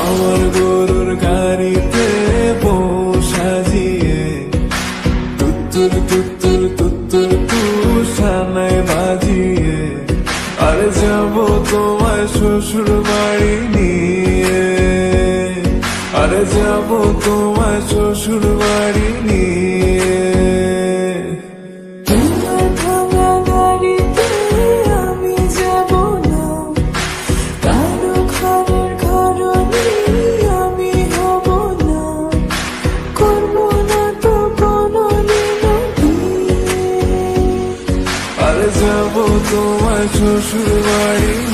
আমার গরুর গাড়িতে বউ সাজিয়ে তুত্তুর তুত্তুর তুত্তুর তুষানায় বাজিয়ে আর যাব তোমার শ্বশুর বাড়ি নিয়ে, আর যাব তোমার শ্বশুর বাড়ি নিয়ে। আর যাব তোমার শ্বশুর বাড়ি।